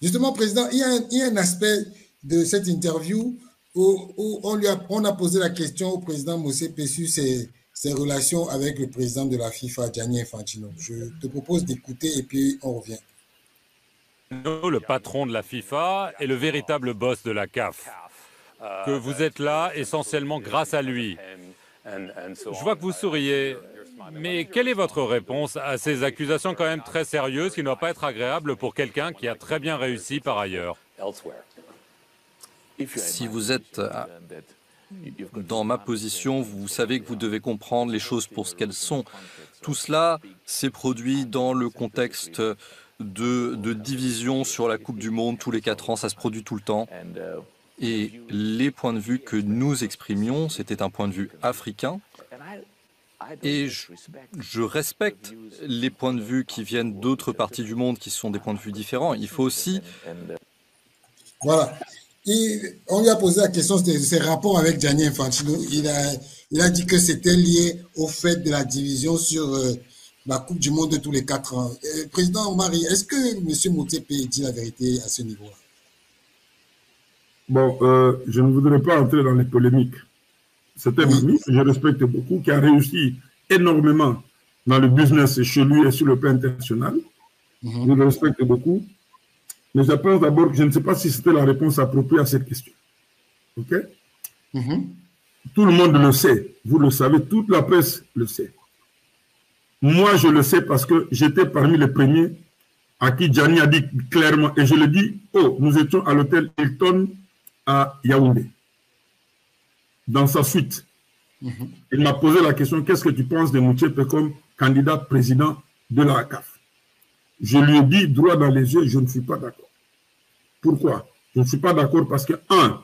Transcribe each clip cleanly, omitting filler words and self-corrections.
Justement, Président, il y a un aspect de cette interview où on a posé la question au président Motsepe sur ses relations avec le président de la FIFA, Gianni Infantino. Je te propose d'écouter et puis on revient. Le patron de la FIFA est le véritable boss de la CAF. Que vous êtes là essentiellement grâce à lui. Je vois que vous souriez, mais quelle est votre réponse à ces accusations quand même très sérieuses qui ne doivent pas être agréables pour quelqu'un qui a très bien réussi par ailleurs? Si vous êtes dans ma position, vous savez que vous devez comprendre les choses pour ce qu'elles sont. Tout cela s'est produit dans le contexte de division sur la Coupe du Monde tous les 4 ans, ça se produit tout le temps. Et les points de vue que nous exprimions, c'était un point de vue africain. Et je respecte les points de vue qui viennent d'autres parties du monde qui sont des points de vue différents. Il faut aussi... Voilà. On lui a posé la question de ses rapports avec Gianni Infantino. Il a dit que c'était lié au fait de la division sur la Coupe du Monde de tous les 4 ans. Président Omari, est-ce que M. Motsepe dit la vérité à ce niveau-là? Bon, je ne voudrais pas entrer dans les polémiques. C'est un ami que je respecte beaucoup, qui a réussi énormément dans le business chez lui et sur le plan international. Je le respecte beaucoup. Mais je pense d'abord que je ne sais pas si c'était la réponse appropriée à cette question. OK? Tout le monde le sait. Vous le savez, toute la presse le sait. Moi, je le sais parce que j'étais parmi les premiers à qui Gianni a dit clairement, et je le dis, oh, nous étions à l'hôtel Hilton à Yaoundé, dans sa suite. Il m'a posé la question, qu'est-ce que tu penses de Motsepe comme candidat président de la CAF? Je lui ai dit, droit dans les yeux, je ne suis pas d'accord. Pourquoi? Je ne suis pas d'accord parce que, un,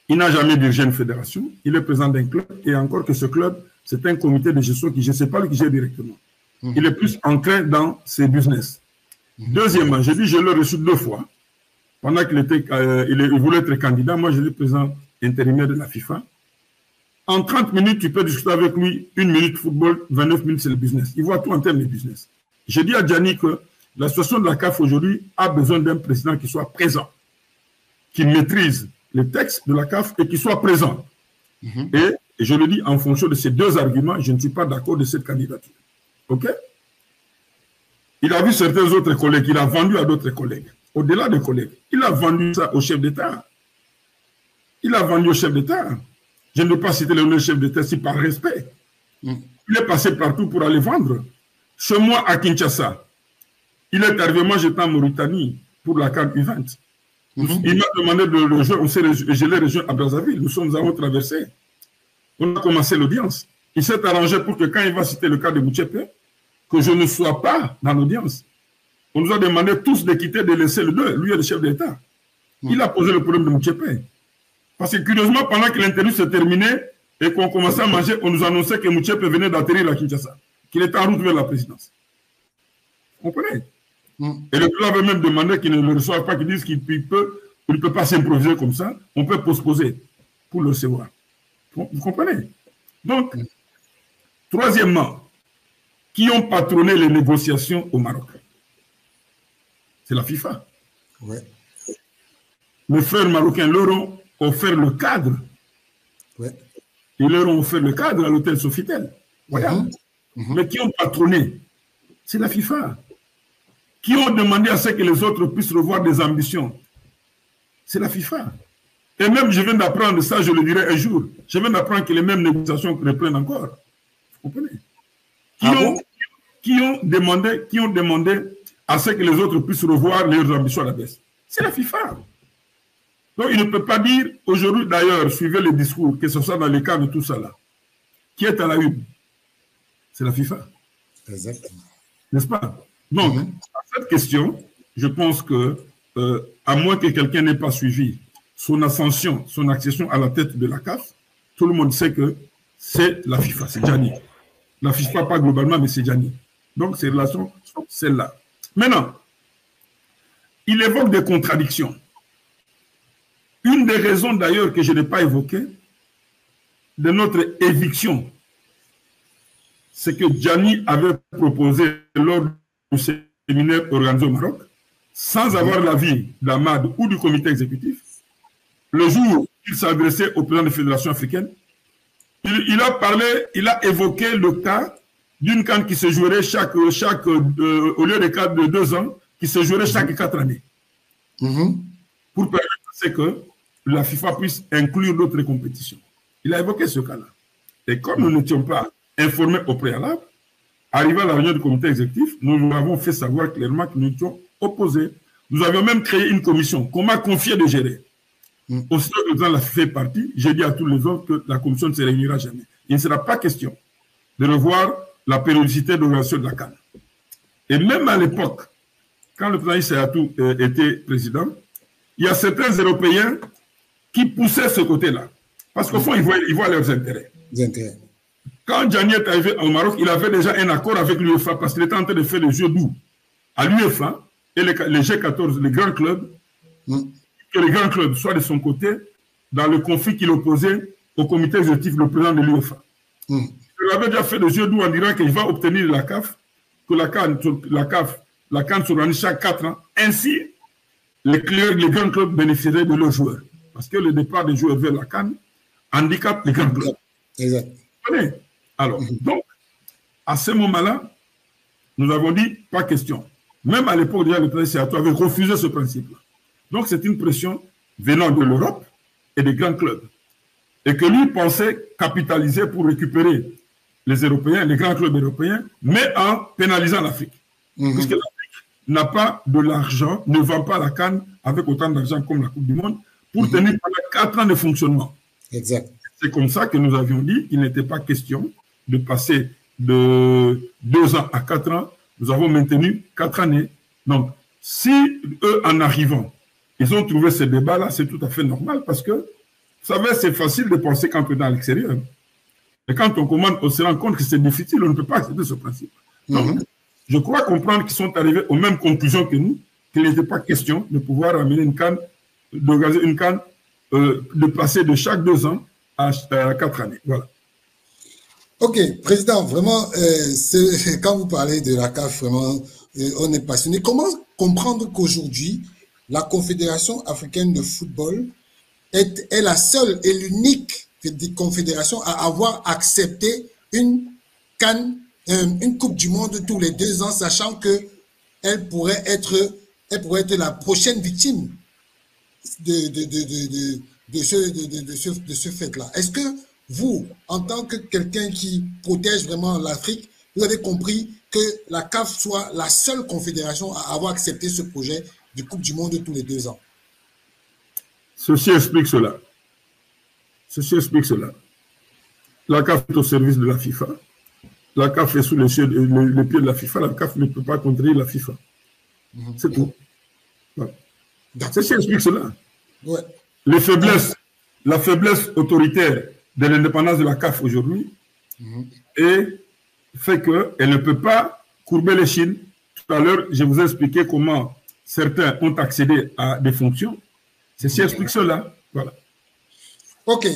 il n'a jamais dirigé une fédération, il est président d'un club, et encore que ce club, c'est un comité de gestion qui, je ne sais pas, qui gère directement. Il est plus ancré dans ses business. Deuxièmement, j'ai dit, je l'ai reçu 2 fois. Pendant qu'il il voulait être candidat, moi, j'étais président intérimaire de la FIFA. En 30 minutes, tu peux discuter avec lui, 1 minute football, 29 minutes, c'est le business. Il voit tout en termes de business. J'ai dit à Gianni que la situation de la CAF aujourd'hui a besoin d'un président qui soit présent, qui maîtrise les textes de la CAF et qui soit présent. Et je le dis en fonction de ces 2 arguments, je ne suis pas d'accord de cette candidature. OK? Il a vu certains autres collègues, il a vendu à d'autres collègues. Au-delà des collègues, il a vendu ça au chef d'État. Il a vendu au chef d'État. Je ne veux pas citer le chef d'État si par respect. Il est passé partout pour aller vendre. Chez moi, à Kinshasa, il est arrivé, moi j'étais en Mauritanie pour la CAN U20. Il m'a demandé de le rejoindre, je l'ai rejoint à Brazzaville. Nous avons traversé. On a commencé l'audience. Il s'est arrangé pour que quand il va citer le cas de Motsepe, que je ne sois pas dans l'audience. On nous a demandé tous de quitter, de laisser le 2, lui et le chef d'État. Il a posé le problème de Motsepe. Parce que curieusement, pendant que l'interview s'est terminée et qu'on commençait à manger, on nous annonçait que Motsepe venait d'atterrir à Kinshasa, qu'il était en route vers la présidence. Vous comprenez? Et le club avait même demandé qu'il ne le reçoive pas, qu'il dise qu'il ne peut pas s'improviser comme ça, on peut postposer pour le recevoir. Vous comprenez? Donc, troisièmement, qui ont patronné les négociations au Maroc? C'est la FIFA. Les frères marocains leur ont offert le cadre. Ils leur ont offert le cadre à l'hôtel Sofitel. Mais qui ont patronné? C'est la FIFA. Qui ont demandé à ce que les autres puissent revoir des ambitions? C'est la FIFA. Et même, je viens d'apprendre ça, je le dirai un jour. Je viens d'apprendre que les mêmes négociations reprennent encore. Vous comprenez? Qui ont demandé à ce que les autres puissent revoir leurs ambitions à la baisse? C'est la FIFA. Donc, il ne peut pas dire, aujourd'hui d'ailleurs, suivez le discours, que ce soit dans le cas de tout ça là. Qui est à la une? C'est la FIFA. Exactement. N'est-ce pas? Donc, à cette question, je pense que, à moins que quelqu'un n'ait pas suivi son ascension, son accession à la tête de la CAF, tout le monde sait que c'est la FIFA, c'est Gianni. La FIFA, pas globalement, mais c'est Gianni. Donc, ces relations sont celles-là. Maintenant, il évoque des contradictions. Une des raisons, d'ailleurs, que je n'ai pas évoquées, de notre éviction, c'est que Gianni avait proposé lors du séminaire organisé au Maroc sans avoir l'avis de la MAD ou du comité exécutif. Le jour où il s'est adressé au président de la Fédération africaine, il a parlé, il a évoqué le cas d'une CAN qui se jouerait au lieu des cas de 2 ans, qui se jouerait chaque 4 années. Pour permettre que la FIFA puisse inclure d'autres compétitions. Il a évoqué ce cas-là. Et comme nous n'étions pas informés au préalable, arrivé à la réunion du comité exécutif, nous avons fait savoir clairement que nous étions opposés. Nous avions même créé une commission qu'on m'a confié de gérer. Aussitôt que la FIFA est partie, j'ai dit à tous les autres que la commission ne se réunira jamais. Il ne sera pas question de revoir la périodicité d'organisation de la CAN. Et même à l'époque, quand le président Issa Hayatou était président, il y a certains Européens qui poussaient ce côté-là. Parce qu'au fond, ils voient leurs intérêts. Quand Gianni est arrivé au Maroc, il avait déjà un accord avec l'UEFA parce qu'il était en train de faire les jeux doux à l'UEFA et les G14, les grands clubs, que les grands clubs soient de son côté dans le conflit qu'il opposait au comité exécutif, le président de l'UEFA. Il avait déjà fait des jeux doux en disant qu'il va obtenir de la CAF, que la CAN s'organise chaque 4 ans. Ainsi, les grands clubs bénéficieraient de leurs joueurs. Parce que le départ des joueurs vers la CAN handicape les grands clubs. Exact. Alors, donc, à ce moment-là, nous avons dit, pas question. Même à l'époque, déjà, le président avait refusé ce principe-là. Donc, c'est une pression venant de l'Europe et des grands clubs. Et que lui pensait capitaliser pour récupérer les Européens, les grands clubs européens, mais en pénalisant l'Afrique. Puisque l'Afrique n'a pas de l'argent, ne vend pas la CAN avec autant d'argent comme la Coupe du Monde pour tenir pendant 4 ans de fonctionnement. Exact. C'est comme ça que nous avions dit qu'il n'était pas question de passer de 2 ans à 4 ans. Nous avons maintenu 4 années. Donc, si eux, en arrivant, ils ont trouvé ce débat-là, c'est tout à fait normal parce que, vous savez, c'est facile de penser quand on est à l'extérieur. Et quand on commande, on se rend compte que c'est difficile, on ne peut pas accepter ce principe. Donc, je crois comprendre qu'ils sont arrivés aux mêmes conclusions que nous, qu'il n'était pas question de pouvoir amener une CAN, d'organiser une CAN, de passer de chaque 2 ans à 4 années. Voilà. Ok, Président, vraiment, quand vous parlez de la CAF, vraiment, on est passionné. Comment comprendre qu'aujourd'hui, la Confédération africaine de football est la seule et l'unique confédération à avoir accepté une CAN, une Coupe du Monde tous les 2 ans, sachant qu'elle pourrait être la prochaine victime de ce fait-là. Est-ce que vous, en tant que quelqu'un qui protège vraiment l'Afrique, vous avez compris que la CAF soit la seule confédération à avoir accepté ce projet de Coupe du Monde tous les 2 ans? Ceci explique cela. La CAF est au service de la FIFA. La CAF est sous les pieds de la FIFA. La CAF ne peut pas contredire la FIFA. C'est tout. Voilà. Ceci explique cela. Ouais. La faiblesse autoritaire de l'indépendance de la CAF aujourd'hui fait qu'elle ne peut pas courber les chines. Tout à l'heure, je vous ai expliqué comment certains ont accédé à des fonctions. Ceci explique cela. Voilà. Ok.